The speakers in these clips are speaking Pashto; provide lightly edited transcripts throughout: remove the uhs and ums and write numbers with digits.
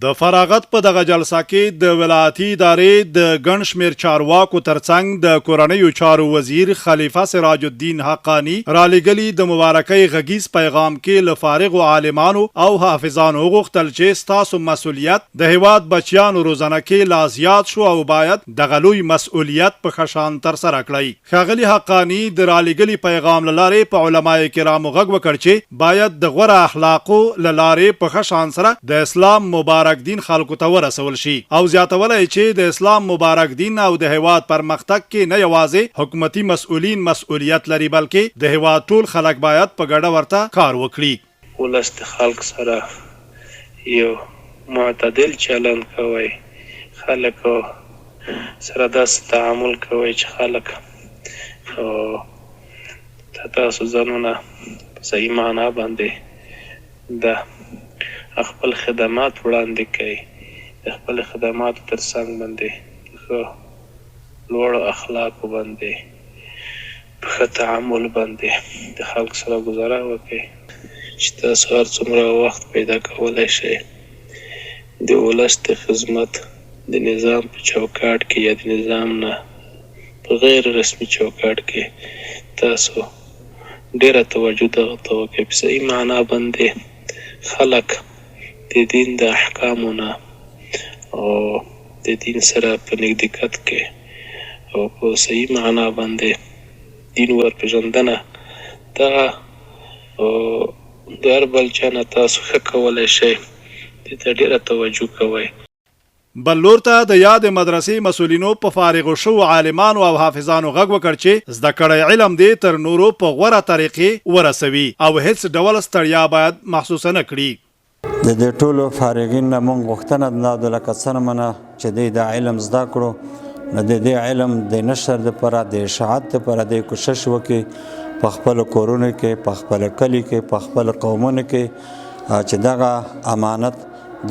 د فراغت په دغه جلسه کې د ولایتي ادارې د ګڼ شمېر چارواکو ترڅنګ د کورنیو چارو وزیر خلیفه سراج الدین حقانی رالیږلي د مبارکۍ غږیز پیغام کې له فارغو عالمانو او حافظانو وغوښتل چې ستاسو مسؤلیت د هیواد بچیانو روزنه کې لا زیات شو او باید دغه لوی مسؤلیت په ښه شان ترسره کړئ. ښاغلي حقانی د رالیږلي پیغام له لارې په علما کرامو غږ وکړ چې باید د غوره اخلاقو له لارې په ښه شان سره د اسلام مبارک دین خلکو ته ورسول شي او زیاتولی چې د اسلام مبارک دین او د هیواد پرمختګ کې نه یوازې حکومتي مسؤلین مسؤلیت لري بلکې د هیواد ټول خلک باید په ګډه ورته کار وکړي. ولس د خلک سره یو معتدل چلند کوئ، خلکو سره داسې تعامل کوئ چې خلک تاسو ځانونه په صحیح معنا باندې د خپل خدمات وړاندې کوي، د خپل خدماتو ترڅنګ باندې ښه لوړو اخلاقو باندې په ښه تعامل باندې د خلکو سره ګزاره وکړئ چې تاسو هر څومره وخت پیدا کولی شئ د ولس د خدمت د نظام په چوکاټ کې یا د نظام نه په غیر رسمي چوکاټ کې تاسو ډېره توجه دغه ته وکړئ، په صحیح معنا باندې خلک د دین د احکامو نه او د دین سره په نږدېکت کې او په صحیح معنا باندې دین ورپېژندنه دغه د هر بل چا نه تاسو ښه کولی شئ، دې ته ډېره توجه کوئ. بل لور ته د یاد مدرسې مسؤلینو په فارغو شوو عالمانو او حافظانو غږ وکړ چې زده کړی علم دې تر نورو په غوره طریقې ورسوي او هیڅ ډول ستړیا باید محسوسه نه کړي. د دې ټولو فارغین نه موږ غوښتنه دا لکه څرمنه چې دوی د علم زده کړو نو د دې علم د نشر دپاره د اشاعت دپاره دوی کوشش وکړي په خپلو کورونو کې، په خپل کلي کې، په خپل قومونو کې چې دغه امانت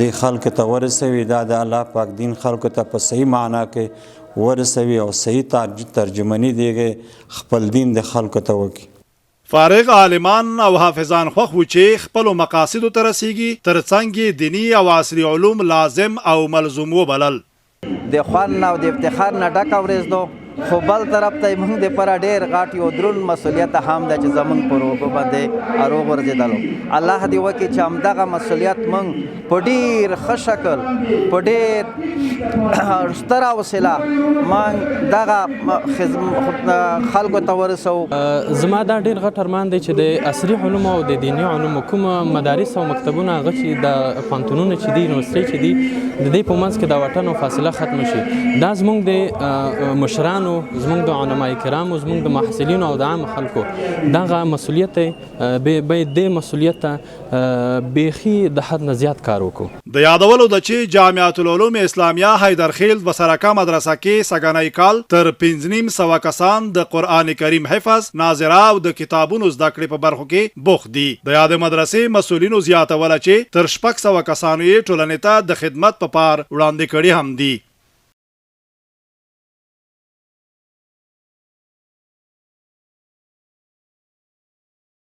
دوی خلکو ته ورسوي، دا د الله پاک دین خلکو ته په صحیح معنا کې ورسوي او صحیح ترجمني دیږي خپل دین د خلکو ته وکړي. فارغ عالمان او حافظان خوښ وو چې خپلو مقاصدو ته رسیږي ترڅنګ دینی او عصري علوم لازم او ملزوم وبلل. د خوان او د افتخار نه ډک اورېدو خو بل طرف ته موږ دپاره ډېر غټ یو دروند مسؤلیت هم ده چې زموږ پر اوږو باندې اروغ ورځېدلو. الله دې وکړي چې همدغه مسؤلیت موږ په ډېر ښه شکل په ډېر ستره حوصله موږ دغه خلکو ته ورسوو. زما دا ډېر غټ ارمان دی چې د عصري علومو او د دیني علومو کوم مدارس او مکتبونه هغه چې د پوهنتونونه چې دي یونیورسټۍ چې دي د دې په منځ کې دا واټن او فاصله ختمه شي. دا زموږ د مشرانو، زموږ د علما کرامو، زموږ د محصلینو او د عام خلکو دغه مسؤلیت باید د مسؤلیت ته بیخي د حد نه زیات کار وکړو. د یادولو ده چې جامعة العلوم اسلامیه حیدرخیل وسرکه مدرسه کې سږنی کال تر 5,500 کسان د قرآن کریم حفظ، ناظره او د کتابونو زده کړې په برخو کې بوخت دي. د یاد مدرسې مسؤلینو زیاتوله چې تر 600 کسانو یې ټولنې ته د خدمت په پار وړاندې کړي هم دي.